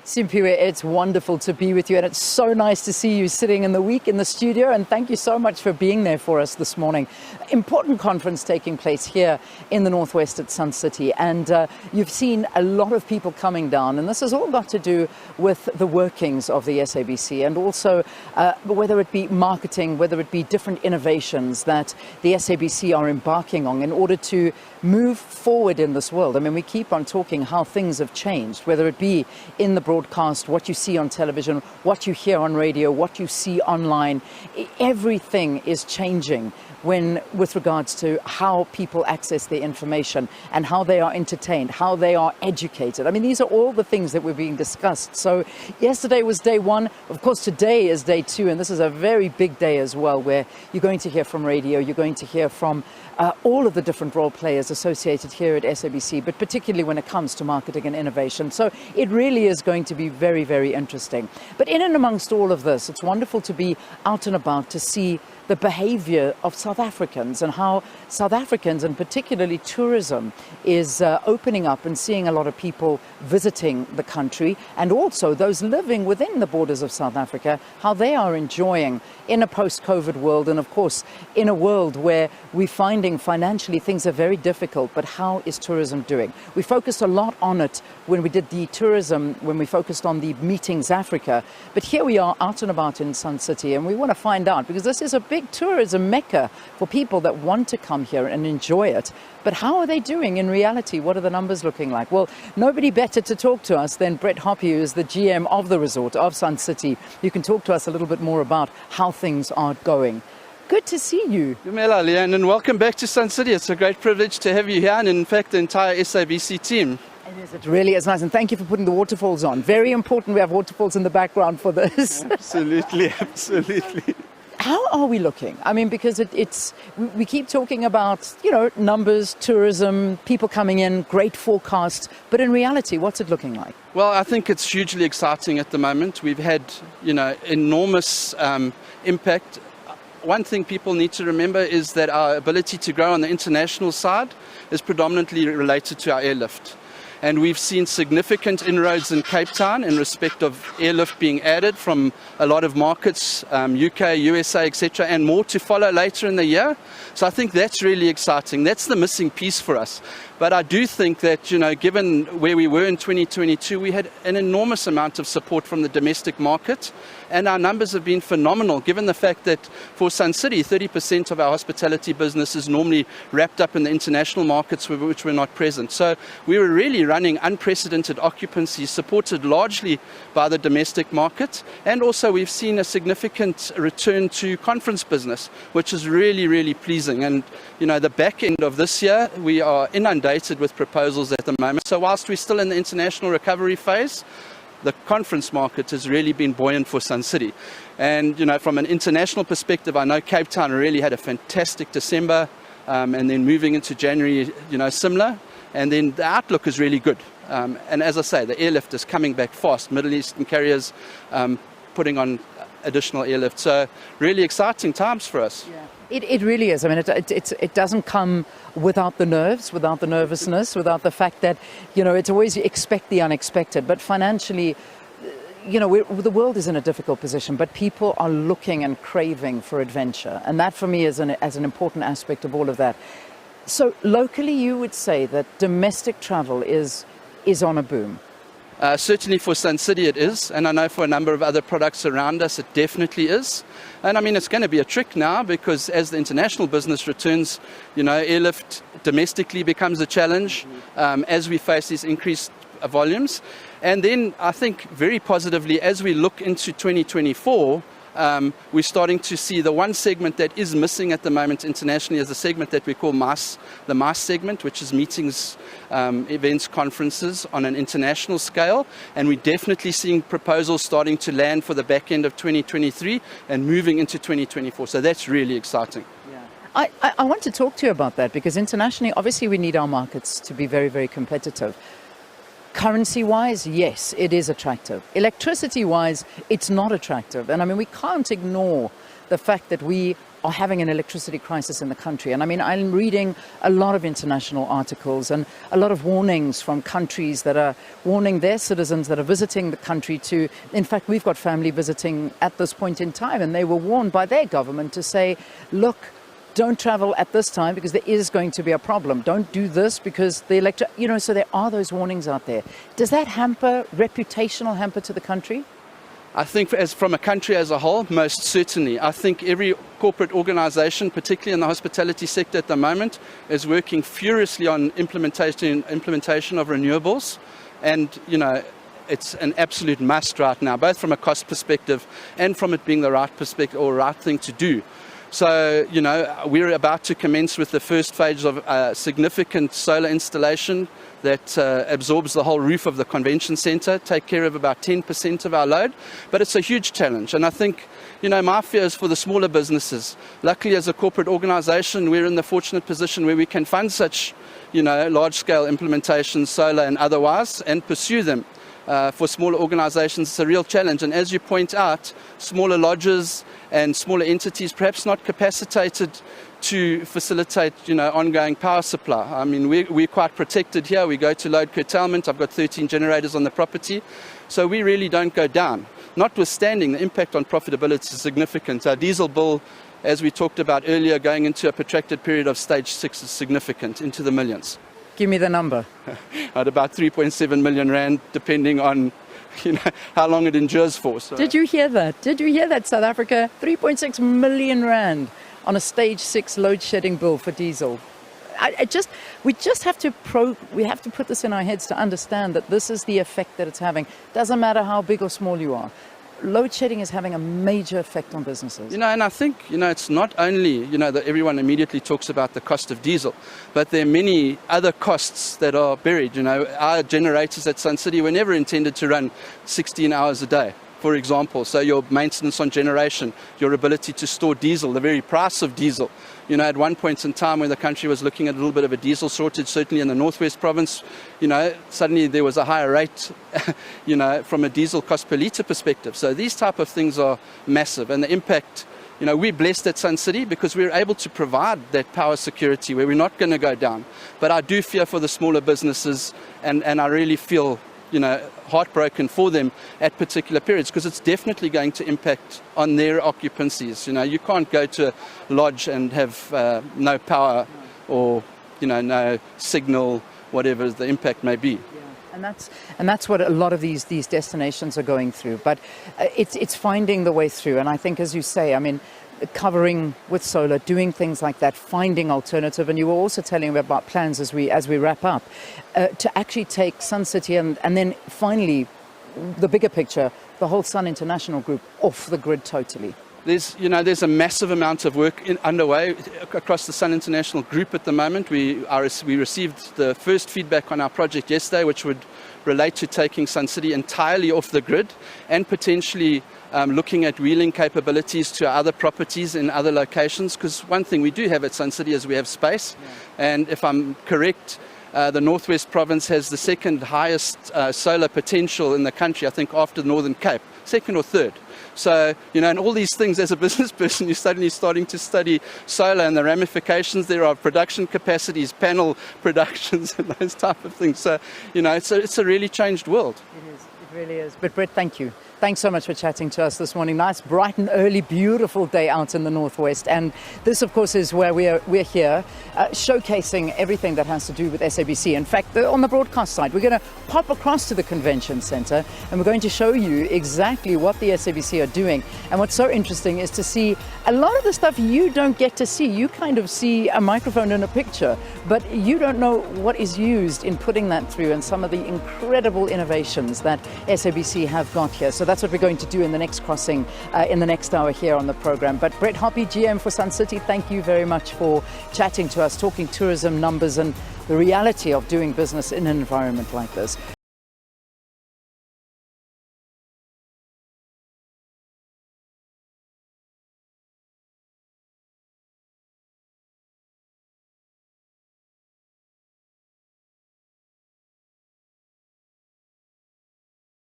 Simpiwe, it's wonderful to be with you, and it's so nice to see you sitting in the week in the studio, and thank you so much for being there for us this morning. Important conference taking place here in the Northwest at Sun City, and you've seen a lot of people coming down, and this has all got to do with the workings of the SABC, and also whether it be marketing, whether it be different innovations that the SABC are embarking on in order to move forward in this world. I mean, we keep on talking how things have changed, whether it be in the broadcast, what you see on television, what you hear on radio, what you see online. Everything is changing with regards to how people access their information and how they are entertained, how they are educated. I mean, these are all the things that were being discussed. So yesterday was day one. Of course, today is day two, and this is a very big day as well, where you're going to hear from radio, you're going to hear from all of the different role players associated here at SABC, but particularly when it comes to marketing and innovation. So it really is going to be very, very interesting. But in and amongst all of this, it's wonderful to be out and about to see the behavior of South Africans and how South Africans, and particularly tourism, is opening up and seeing a lot of people visiting the country, and also those living within the borders of South Africa, how they are enjoying in a post-COVID world, and of course in a world where we're finding financially things are very difficult, but how is tourism doing? We focused a lot on it when we did the tourism, when we focused on the Meetings Africa, but here we are out and about in Sun City, and we want to find out, because this is a big tourism mecca for people that want to come here and enjoy it. But how are they doing in reality? What are the numbers looking like? Well, nobody better to talk to us than Brett Hoppe, who is the GM of the resort of Sun City. You can talk to us a little bit more about how things are going. Good to see you. Dumela, Leanne, and welcome back to Sun City. It's a great privilege to have you here, and in fact the entire SABC team. It is. It really is nice, and thank you for putting the waterfalls on. Very important we have waterfalls in the background for this. Absolutely, absolutely. How are we looking? I mean, because we keep talking about, numbers, tourism, people coming in, great forecasts, but in reality, what's it looking like? Well, I think it's hugely exciting at the moment. We've had, enormous impact. One thing people need to remember is that our ability to grow on the international side is predominantly related to our airlift. And we've seen significant inroads in Cape Town in respect of airlift being added from a lot of markets, UK, USA, etc., and more to follow later in the year. So I think that's really exciting. That's the missing piece for us. But I do think that, given where we were in 2022, we had an enormous amount of support from the domestic market, and our numbers have been phenomenal, given the fact that for Sun City, 30% of our hospitality business is normally wrapped up in the international markets which we're not present. So we were really running unprecedented occupancy, supported largely by the domestic market, and also we've seen a significant return to conference business, which is really, really pleasing. And, the back end of this year, we are inundated with proposals at the moment. So whilst we're still in the international recovery phase, the conference market has really been buoyant for Sun City. And, from an international perspective, I know Cape Town really had a fantastic December, and then moving into January, similar. And then the outlook is really good. And as I say, the airlift is coming back fast. Middle Eastern carriers putting on additional airlift. So really exciting times for us. Yeah. It really is. I mean, it doesn't come without the nerves, without the nervousness, without the fact that, it's always you expect the unexpected. But financially, the world is in a difficult position, but people are looking and craving for adventure. And that for me is an important aspect of all of that. So locally, you would say that domestic travel is on a boom. Certainly for Sun City it is, and I know for a number of other products around us it definitely is. And I mean, it's going to be a trick now, because as the international business returns, airlift domestically becomes a challenge as we face these increased volumes. And then I think very positively, as we look into 2024, we're starting to see the one segment that is missing at the moment internationally is the segment that we call MAS, the MAS segment, which is meetings, events, conferences on an international scale. And we're definitely seeing proposals starting to land for the back end of 2023 and moving into 2024. So that's really exciting. Yeah. I want to talk to you about that, because internationally, obviously, we need our markets to be very, very competitive. Currency-wise, yes, it is attractive. Electricity-wise, it's not attractive. And I mean, we can't ignore the fact that we are having an electricity crisis in the country. And I mean, I'm reading a lot of international articles and a lot of warnings from countries that are warning their citizens that are visiting the country to, in fact, we've got family visiting at this point in time, and they were warned by their government to say, look, don't travel at this time because there is going to be a problem. Don't do this because the so there are those warnings out there. Does that reputational hamper to the country? I think from a country as a whole, most certainly. I think every corporate organization, particularly in the hospitality sector at the moment, is working furiously on implementation of renewables. And, it's an absolute must right now, both from a cost perspective and from it being the right perspective or right thing to do. So, we're about to commence with the first phase of a significant solar installation that absorbs the whole roof of the convention centre, take care of about 10% of our load. But it's a huge challenge. And I think, my fear is for the smaller businesses. Luckily, as a corporate organisation, we're in the fortunate position where we can fund such, large-scale implementations, solar and otherwise, and pursue them. For smaller organisations, it's a real challenge. And as you point out, smaller lodges and smaller entities perhaps not capacitated to facilitate, ongoing power supply. I mean, we're quite protected here. We go to load curtailment. I've got 13 generators on the property. So we really don't go down. Notwithstanding, the impact on profitability is significant. Our diesel bill, as we talked about earlier, going into a protracted period of stage 6 is significant, into the millions. Give me the number. At about 3.7 million rand, depending on how long it endures for. So. Did you hear that, South Africa? 3.6 million rand on a stage 6 load shedding bill for diesel. We have to put this in our heads to understand that this is the effect that it's having. Doesn't matter how big or small you are. Load shedding is having a major effect on businesses. And I think, it's not only, that everyone immediately talks about the cost of diesel, but there are many other costs that are buried. Our generators at Sun City were never intended to run 16 hours a day, for example. So your maintenance on generation, your ability to store diesel, the very price of diesel. At one point in time when the country was looking at a little bit of a diesel shortage, certainly in the Northwest Province, suddenly there was a higher rate, from a diesel cost per litre perspective. So these type of things are massive. And the impact, we're blessed at Sun City because we're able to provide that power security where we're not going to go down. But I do fear for the smaller businesses, and I really feel heartbroken for them at particular periods because it's definitely going to impact on their occupancies. You can't go to a lodge and have no power or no signal, whatever the impact may be. Yeah. And that's what a lot of these destinations are going through. But it's finding the way through. And I think, as you say, I mean, covering with solar, doing things like that, finding alternative. And you were also telling me about plans as we wrap up to actually take Sun City and then finally the bigger picture, the whole Sun International Group off the grid totally. There's a massive amount of work underway across the Sun International Group at the moment. We received the first feedback on our project yesterday, which would relate to taking Sun City entirely off the grid and potentially looking at wheeling capabilities to other properties in other locations. Because one thing we do have at Sun City is we have space. Yeah. And if I'm correct, the Northwest Province has the second highest solar potential in the country, I think, after the Northern Cape, second or third. So, and all these things as a business person, you're suddenly starting to study solar and the ramifications there are, production capacities, panel productions and those type of things. So, it's a really changed world. It is. It really is. But Brett, thank you. Thanks so much for chatting to us this morning. Nice, bright and early, beautiful day out in the Northwest. And this, of course, is where we're here, showcasing everything that has to do with SABC. In fact, on the broadcast side, we're going to pop across to the convention centre and we're going to show you exactly what the SABC are doing. And what's so interesting is to see a lot of the stuff you don't get to see. You kind of see a microphone and a picture, but you don't know what is used in putting that through and some of the incredible innovations that SABC have got here. So that's what we're going to do in the next crossing, in the next hour here on the program. But Brett Hoppy, GM for Sun City, thank you very much for chatting to us, talking tourism numbers and the reality of doing business in an environment like this.